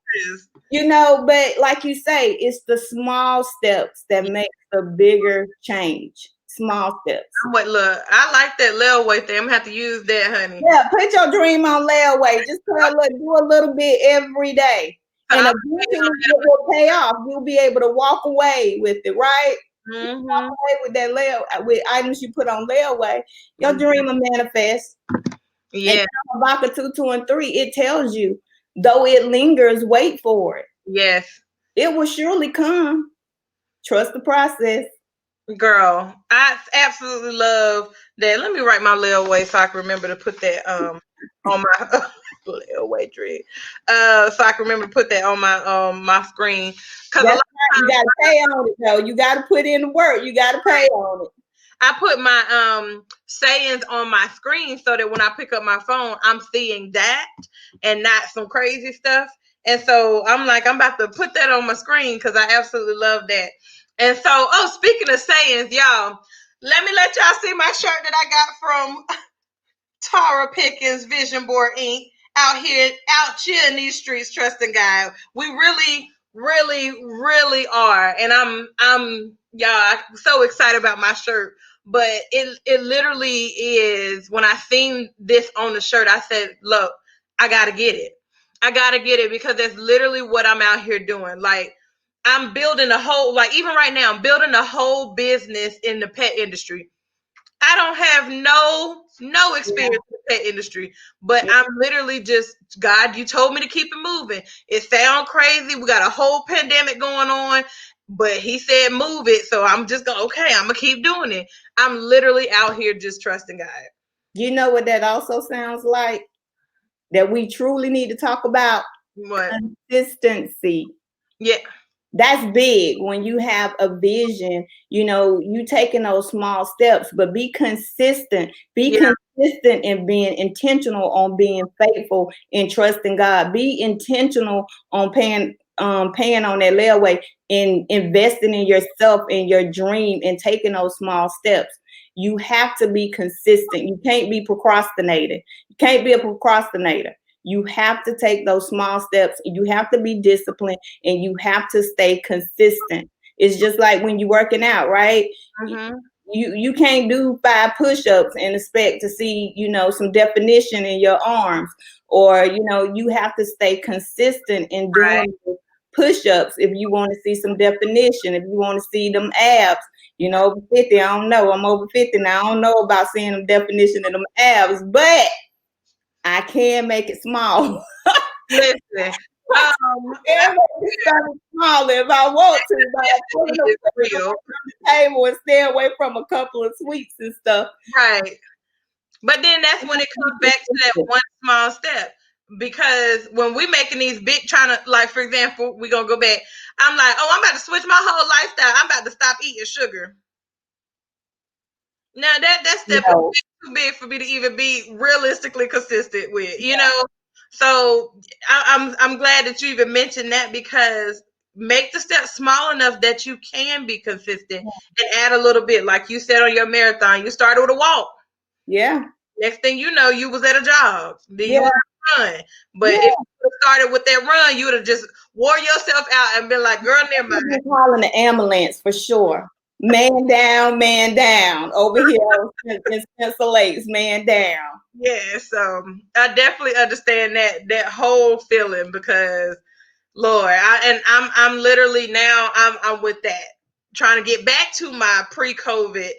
congratulations. But like you say, it's the small steps that make the bigger change. Small steps. What look, I like that little weight thing. I'm gonna have to use that, honey. Yeah, put your dream on layaway. Just do a little bit every day. So And I'm eventually it will pay off. You'll be able to walk away with it, right? Walk mm-hmm. away with that with items you put on layaway. Your dream will manifest. And Yeah. Habakkuk 2, 2, and 3, it tells you, though it lingers, wait for it. Yes. It will surely come. Trust the process. Girl, I absolutely love that. Let me write my little way so I can remember to put that on my Play away dread. So I can remember to put that on my screen because a lot That's right. of You times got to pay on it, though. You got to put in the work. You got to pay on it. I put my sayings on my screen so that when I pick up my phone, I'm seeing that and not some crazy stuff. And so I'm like, I'm about to put that on my screen because I absolutely love that. And so, oh, speaking of sayings, y'all, let me let y'all see my shirt that I got from Tara Pickens, Vision Board Inc. Out here in these streets, trusting God. We really, really, really are, and I'm y'all so excited about my shirt. But it literally is. When I seen this on the shirt, I said, "Look, I gotta get it. I gotta get it because that's literally what I'm out here doing. Like I'm building a whole, like even right now, I'm building a whole business in the pet industry. I don't have no Yeah. experience in the pet industry, but I'm literally just God. You told me to keep it moving. It sounds crazy. We got a whole pandemic going on, but He said move it, so I'm just going. Okay, I'm gonna keep doing it. I'm literally out here just trusting God. You know what that also sounds like? That we truly need to talk about What? consistency. Yeah. That's big when you have a vision, you taking those small steps, but be consistent. Be Yeah. consistent in being intentional on being faithful and trusting God. Be intentional on paying on that layaway and investing in yourself and your dream and taking those small steps. You have to be consistent. You can't be procrastinating. You can't be a procrastinator. You have to take those small steps. You have to be disciplined and you have to stay consistent. It's just like when you're working out, right? Mm-hmm. You can't do 5 push-ups and expect to see, some definition in your arms, or you have to stay consistent in Right. doing push-ups if you want to see some definition, if you want to see them abs. Over 50, I don't know. I'm over 50 now. I don't know about seeing them definition in them abs, but I can make it small. Listen. Everybody started smaller if I want to, but I put them It's on real. the table and stay away from a couple of sweets and stuff. Right. But then that's when it comes back to that one small step. Because when we making these big trying to, like, for example, we're gonna go back. I'm like, oh, I'm about to switch my whole lifestyle. I'm about to stop eating sugar. Now that step No, is too big for me to even be realistically consistent with, you know. So I'm glad that you even mentioned that because make the step small enough that you can be consistent and add a little bit. Like you said on your marathon, you started with a walk. yeah, Next thing you know, you was at a jog. Then you yeah, were at a run. But if yeah. you started with that run, you would have just wore yourself out and been like, girl, never mind. We're calling the ambulance for sure. Man down over here in Spencer Lakes, man down. Yes, I definitely understand that whole feeling because Lord, I'm literally now I'm with that. Trying to get back to my pre-COVID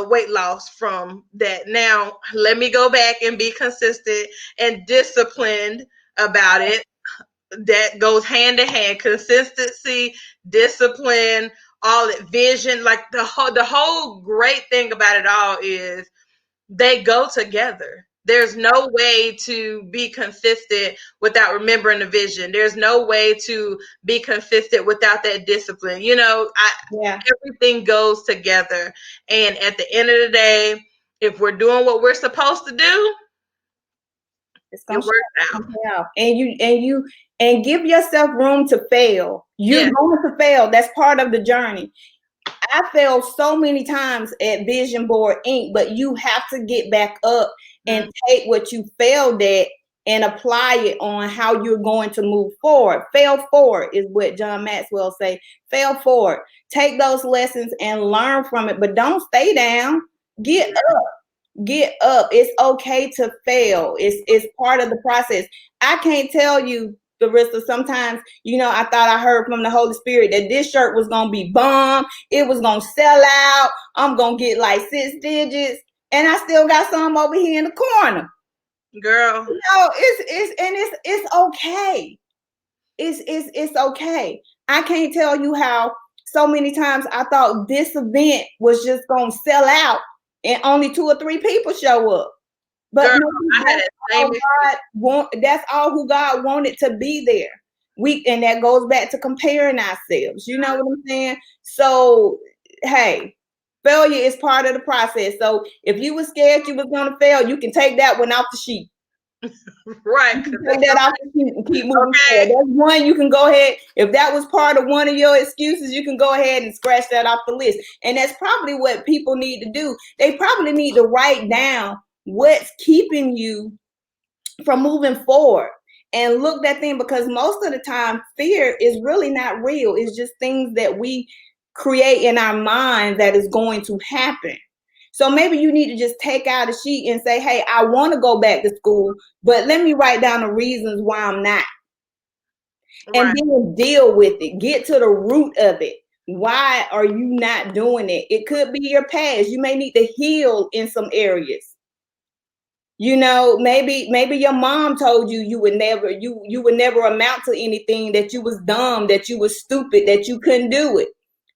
weight loss from that. Now let me go back and be consistent and disciplined about it. That goes hand in hand. Consistency, discipline, all that vision. Like the whole great thing about it all is they go together. There's no way to be consistent without remembering the vision. There's no way to be consistent without that discipline. Yeah, Everything goes together. And at the end of the day, if we're doing what we're supposed to do, it's it gonna show works out. up. Yeah. And give yourself room to fail. You're Yeah. going to fail. That's part of the journey. I failed so many times at Vision Board Inc., but you have to get back up and take what you failed at and apply it on how you're going to move forward. Fail forward is what John Maxwell say. Fail forward. Take those lessons and learn from it, but don't stay down. Get up. Get up. It's okay to fail. It's part of the process. I can't tell you, Larissa, sometimes, I thought I heard from the Holy Spirit that this shirt was going to be bomb. It was going to sell out. I'm going to get like 6 digits. And I still got some over here in the corner. Girl. It's okay. It's okay. I can't tell you how so many times I thought this event was just going to sell out and only 2 or 3 people show up. But Girl, maybe I had that same that's all who God wanted to be there. And that goes back to comparing ourselves. You know what I'm saying? So, hey, failure is part of the process. So if you were scared you was gonna fail, you can take that one off the sheet. right. You can take that off the sheet and keep moving forward. Okay. That's one you can go ahead. If that was part of one of your excuses, you can go ahead and scratch that off the list. And that's probably what people need to do. They probably need to write down what's keeping you from moving forward and look that thing, because most of the time fear is really not real. It's just things that we create in our mind that is going to happen. So maybe you need to just take out a sheet and say, hey, I want to go back to school, but let me write down the reasons why I'm not. And Right. then deal with it. Get to the root of it. Why are you not doing it? It could be your past. You may need to heal in some areas. You know, maybe your mom told you you would never amount to anything, that you was dumb, that you was stupid, that you couldn't do it.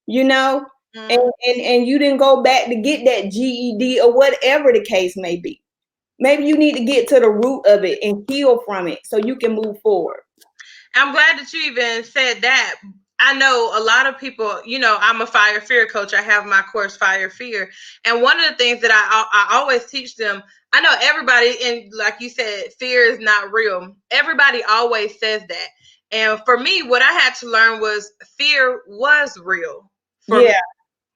You know, Mm-hmm. and you didn't go back to get that GED or whatever the case may be. Maybe you need to get to the root of it and heal from it so you can move forward. I'm glad that you even said that. I know a lot of people, I'm a fire fear coach. I have my course, Fire Fear. And one of the things that I always teach them, I know everybody, and like you said, fear is not real. Everybody always says that. And for me, what I had to learn was fear was real for me.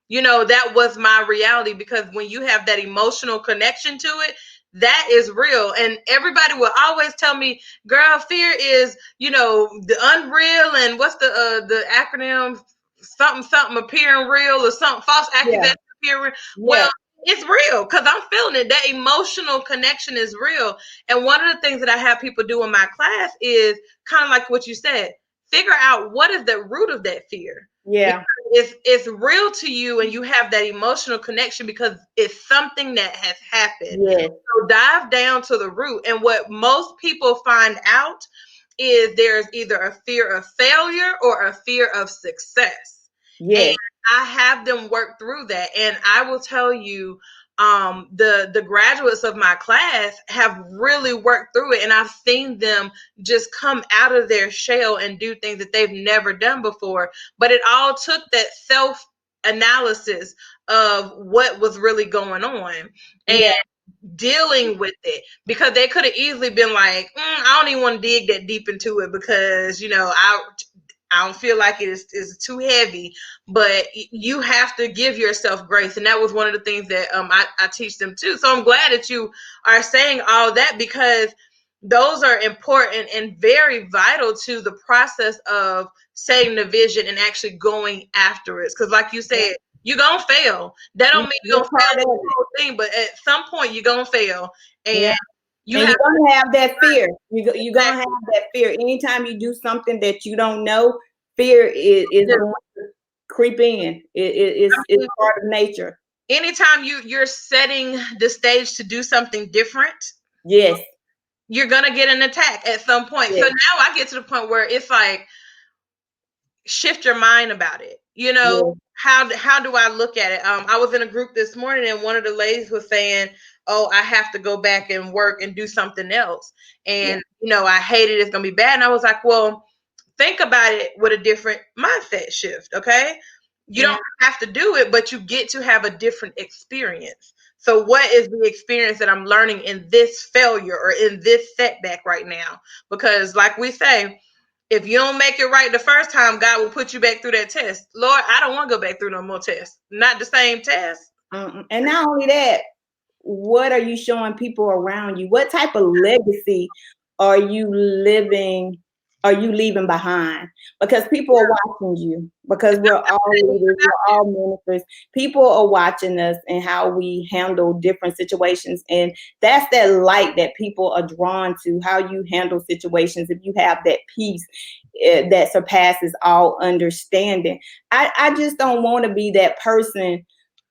Yeah, That was my reality, because when you have that emotional connection to it, that is real. And everybody will always tell me, girl, fear is, the unreal, and what's the acronym, something something appearing real, or something, false yeah, accusation appearing real. yeah, Well, it's real because I'm feeling it. That emotional connection is real. And one of the things that I have people do in my class is kind of like what you said, figure out what is the root of that fear. yeah, It's real to you, and you have that emotional connection because it's something that has happened. yes, So dive down to the root. And what most people find out is there's either a fear of failure or a fear of success. And yes, I have them work through that. And I will tell you, the graduates of my class have really worked through it, and I've seen them just come out of their shell and do things that they've never done before. But it all took that self analysis of what was really going on and yeah, dealing with it, because they could have easily been like, I don't even want to dig that deep into it because I don't feel like it is too heavy. But you have to give yourself grace, and that was one of the things that I teach them too. So I'm glad that you are saying all that, because those are important and very vital to the process of setting the vision and actually going after it. Because like you said, you're gonna fail. That don't mean you're you're gonna fail part of the it. whole thing, but at some point you're gonna fail, Yeah. and you And have you're gonna have that fear. You're gonna exactly. have that fear. Anytime you do something that you don't know, fear is going to creep in. It's part of nature. Anytime you're setting the stage to do something different, Yes, you're gonna get an attack at some point. So yes, now I get to the point where it's like, shift your mind about it. yes, How do I look at it? I was in a group this morning, and one of the ladies was saying, oh, I have to go back and work and do something else, yeah, and I hate it, it's gonna be bad. And I was like, well, think about it with a different mindset shift. Okay, you yeah, don't have to do it, but you get to have a different experience. So what is the experience that I'm learning in this failure or in this setback right now? Because like we say, if you don't make it right the first time, God will put you back through that test. Lord, I don't want to go back through no more tests. Not the same test. And not only that, what are you showing people around you? What type of legacy are you living? Are you leaving behind? Because people are watching you. Because we're all leaders, we're all ministers. People are watching us and how we handle different situations, and that's that light that people are drawn to. How you handle situations. If you have that peace that surpasses all understanding, I just don't want to be that person.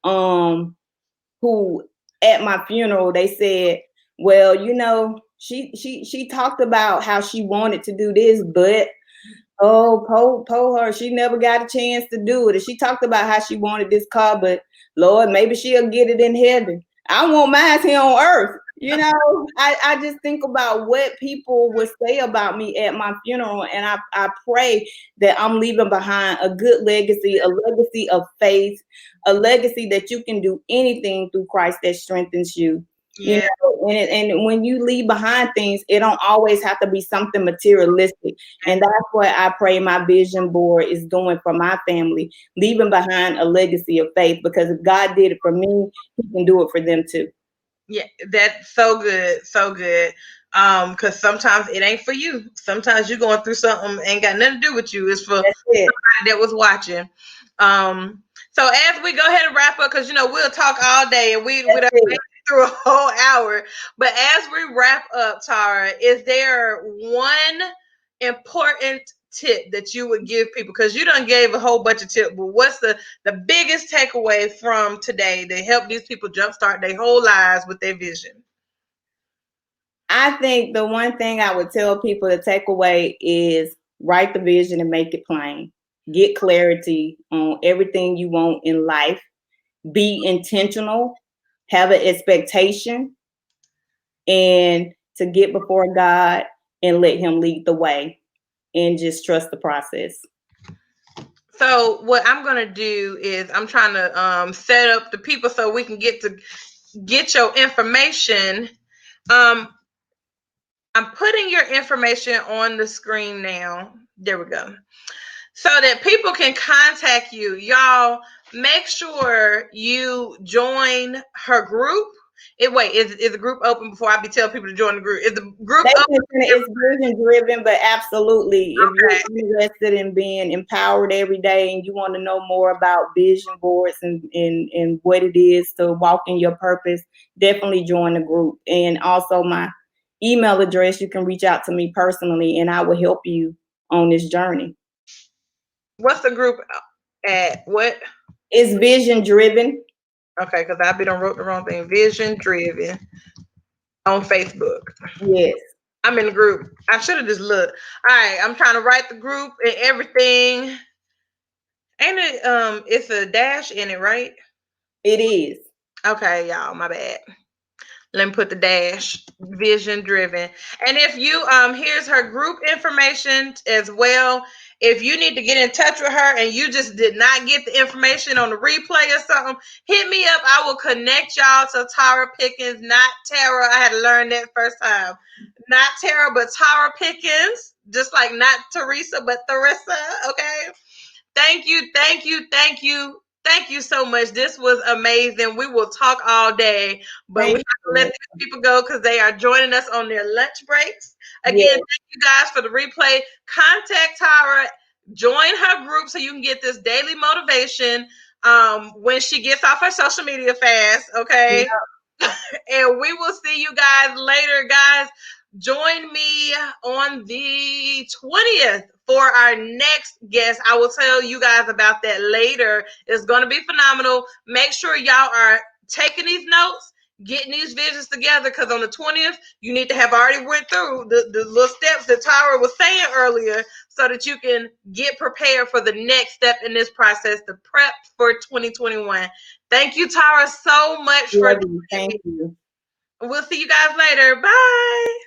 Who at my funeral they said, well, she talked about how she wanted to do this, but po her, she never got a chance to do it. And she talked about how she wanted this car, but Lord, maybe she'll get it in heaven. I want mine here on earth. You know, I just think about what people would say about me at my funeral, and I pray that I'm leaving behind a good legacy, a legacy of faith, a legacy that you can do anything through Christ that strengthens you. You Yeah. know, and when you leave behind things, it don't always have to be something materialistic. And that's what I pray my vision board is doing for my family, leaving behind a legacy of faith. Because if God did it for me, He can do it for them too. Yeah, that's so good, so good. Because sometimes it ain't for you. Sometimes you're going through something ain't got nothing to do with you. It's for That's it. somebody that was watching. So as we go ahead and wrap up, because we'll talk all day and we That's done made it. it through a whole hour. But as we wrap up, Tara, is there one important tip that you would give people? Because you done gave a whole bunch of tips, but what's the biggest takeaway from today to help these people jumpstart their whole lives with their vision? I think the one thing I would tell people to take away is write the vision and make it plain. Get clarity on everything you want in life. Be intentional. Have an expectation, and to get before God and let Him lead the way, and just trust the process. So what I'm gonna do is I'm trying to set up the people so we can get your information. Um, I'm putting your information on the screen now. There we go. So that people can contact you. Y'all, make sure you join her group. Is the group open before I be telling people to join the group? Is the group open? It's vision driven, but absolutely, if you're interested in being empowered every day and you want to know more about vision boards and what it is to walk in your purpose, definitely join the group. And also my email address, you can reach out to me personally and I will help you on this journey. What's the group at? What? It's vision driven. Okay, because I been on wrote the wrong thing. Vision driven on Facebook. Yes, I'm in the group. I should have just looked. All right, I'm trying to write the group and everything. Ain't it? It's a dash in it, right? it is. Okay, y'all, my bad. Let me put the dash. Vision driven. And if you here's her group information as well. If you need to get in touch with her and you just did not get the information on the replay or something, hit me up. I will connect y'all to Tara Pickens, not Tara. I had to learn that first time. Not Tara, but Tara Pickens. Just like not Teresa, but Theresa. Okay. Thank you, thank you, thank you, thank you so much. This was amazing. We will talk all day, but we Thank have to let you. these people go because they are joining us on their lunch breaks. Again, Yes, thank you guys for the replay. Contact Tara, join her group so you can get this daily motivation when she gets off her social media fast. Okay. And we will see you guys later, guys. Join me on the 20th for our next guest. I will tell you guys about that later. It's going to be phenomenal. Make sure y'all are taking these notes, getting these visions together, because on the 20th, you need to have already went through the little steps that Tara was saying earlier so that you can get prepared for the next step in this process, the prep for 2021. Thank you, Tara, so much for love you. joining Thank me. you. We'll see you guys later. Bye.